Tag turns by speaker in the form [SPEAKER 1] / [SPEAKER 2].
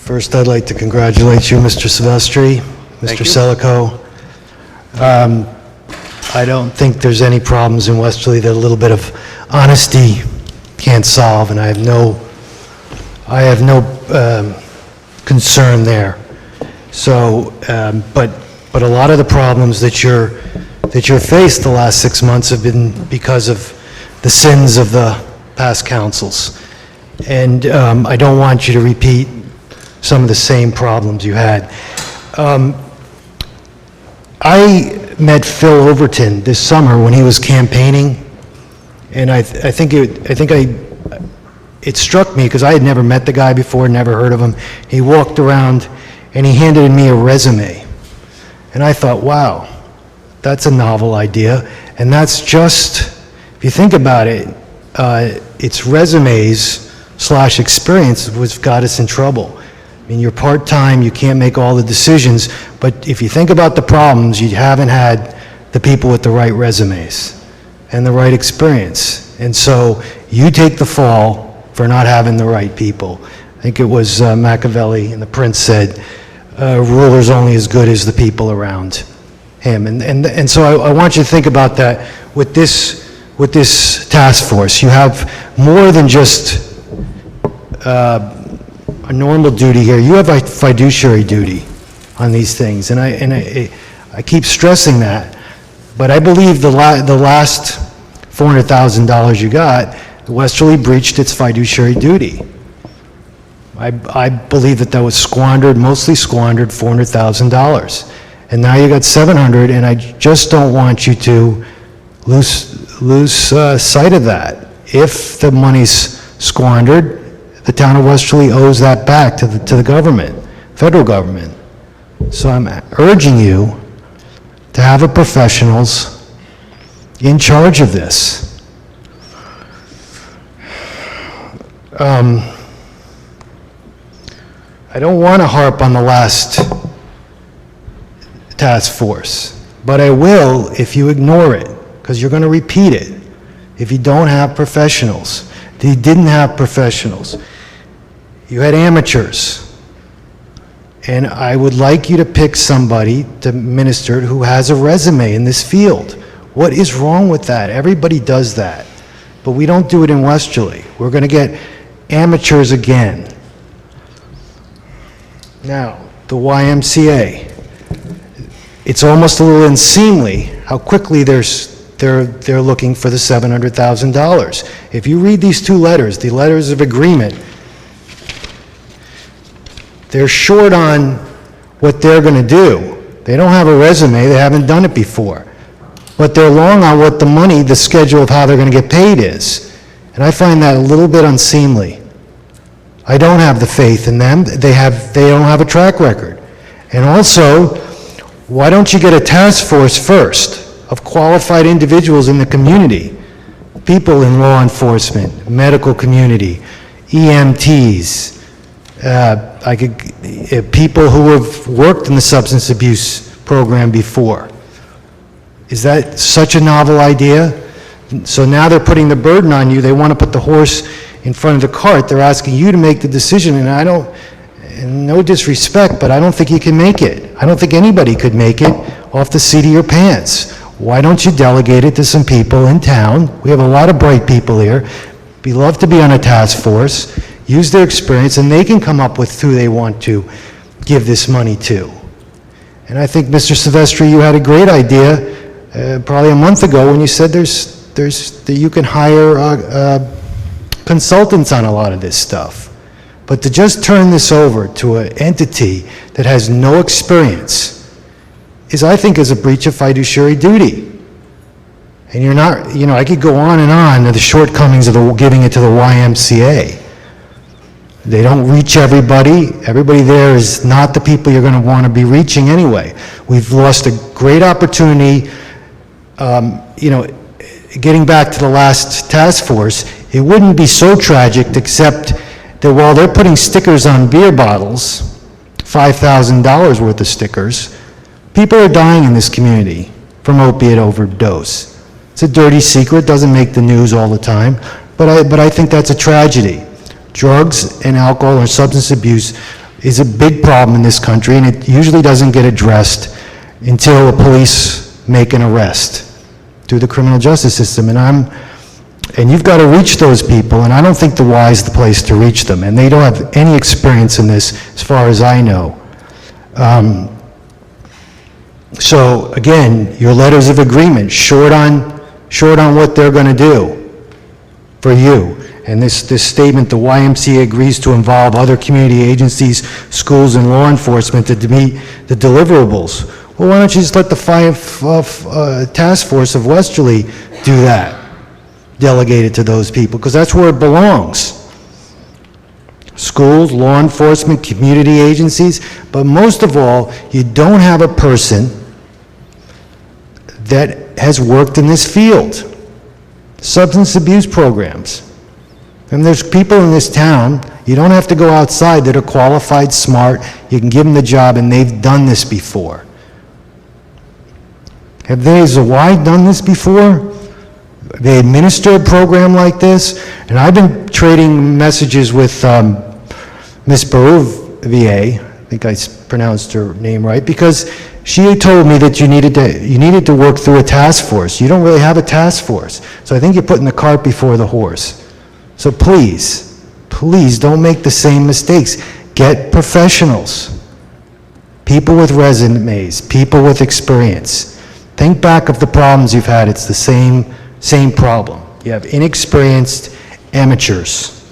[SPEAKER 1] First, I'd like to congratulate you, Mr. Silvestri, Mr. Selico. I don't think there's any problems in Westerly that a little bit of honesty can't solve, and I have no concern there. So, but a lot of the problems that you're faced the last 6 months have been because of the sins of the past councils, and I don't want you to repeat some of the same problems you had. I met Phil Overton this summer when he was campaigning, and I think it struck me because I had never met the guy before, never heard of him. He walked around and he handed me a resume, and I thought, wow, that's a novel idea. And that's just, if you think about it, it's resumes / experience was got us in trouble. I mean, you're part-time, you can't make all the decisions, but if you think about the problems, you haven't had the people with the right resumes and the right experience. And so you take the fall for not having the right people. I think it was Machiavelli and the Prince said, ruler's only as good as the people around him. And so I want you to think about that with this task force. You have more than just a normal duty here. You have a fiduciary duty on these things, and I keep stressing that. But I believe the last $400,000 you got, Westerly breached its fiduciary duty. I believe that was squandered, mostly squandered $400,000, and now you got 700, and I just don't want you to lose sight of that. If the money's squandered, the town of Westerly owes that back to the government, federal government. So I'm urging you to have a professionals in charge of this. I don't want to harp on the last task force, but I will if you ignore it, because you're going to repeat it if you don't have professionals. You didn't have professionals. You had amateurs. And I would like you to pick somebody to minister who has a resume in this field. What is wrong with that? Everybody does that. But we don't do it in Westerly. We're going to get amateurs again. Now, the YMCA. It's almost a little unseemly how quickly they're looking for the $700,000. If you read these two letters, the letters of agreement, they're short on what they're going to do. They don't have a resume, they haven't done it before. But they're long on what the money, the schedule of how they're going to get paid is. And I find that a little bit unseemly. I don't have the faith in them. They don't have a track record. And also, why don't you get a task force first of qualified individuals in the community, people in law enforcement, medical community, EMTs, people who have worked in the substance abuse program before. Is that such a novel idea? So now they're putting the burden on you. They want to put the horse in front of the cart. They're asking you to make the decision, and I don't, and no disrespect, but I don't think you can make it. I don't think anybody could make it off the seat of your pants. Why don't you delegate it to some people in town? We have a lot of bright people here. We love to be on a task force, use their experience, and they can come up with who they want to give this money to. And I think, Mr. Silvestri, you had a great idea probably a month ago when you said that you can hire consultants on a lot of this stuff. But to just turn this over to an entity that has no experience I think, is a breach of fiduciary duty. And you're not, I could go on to the shortcomings of giving it to the YMCA. They don't reach everybody. Everybody there is not the people you're going to want to be reaching anyway. We've lost a great opportunity. Getting back to the last task force, it wouldn't be so tragic except that while they're putting stickers on beer bottles, $5,000 worth of stickers, people are dying in this community. from opiate overdose. It's a dirty secret, doesn't make the news all the time, but I think that's a tragedy. Drugs and alcohol or substance abuse is a big problem in this country, and it usually doesn't get addressed until the police make an arrest through the criminal justice system. And you've got to reach those people, and I don't think the Y is the place to reach them, and they don't have any experience in this as far as I know. So again, your letters of agreement, short on what they're going to do for you. And this statement, the YMCA agrees to involve other community agencies, schools, and law enforcement to meet the deliverables. Well, why don't you just let the task force of Westerly do that? Delegate it to those people, because that's where it belongs. Schools, law enforcement, community agencies, but most of all, you don't have a person that has worked in this field. Substance abuse programs. And there's people in this town, you don't have to go outside, that are qualified, smart, you can give them the job, and they've done this before. Have they, as a Y, done this before? They administer a program like this? And I've been trading messages with Ms. Barouvier, I think I pronounced her name right, because she told me that you needed to work through a task force. You don't really have a task force. So I think you're putting the cart before the horse. So please, please don't make the same mistakes. Get professionals, people with resumes, people with experience. Think back of the problems you've had. It's the same problem. You have inexperienced amateurs.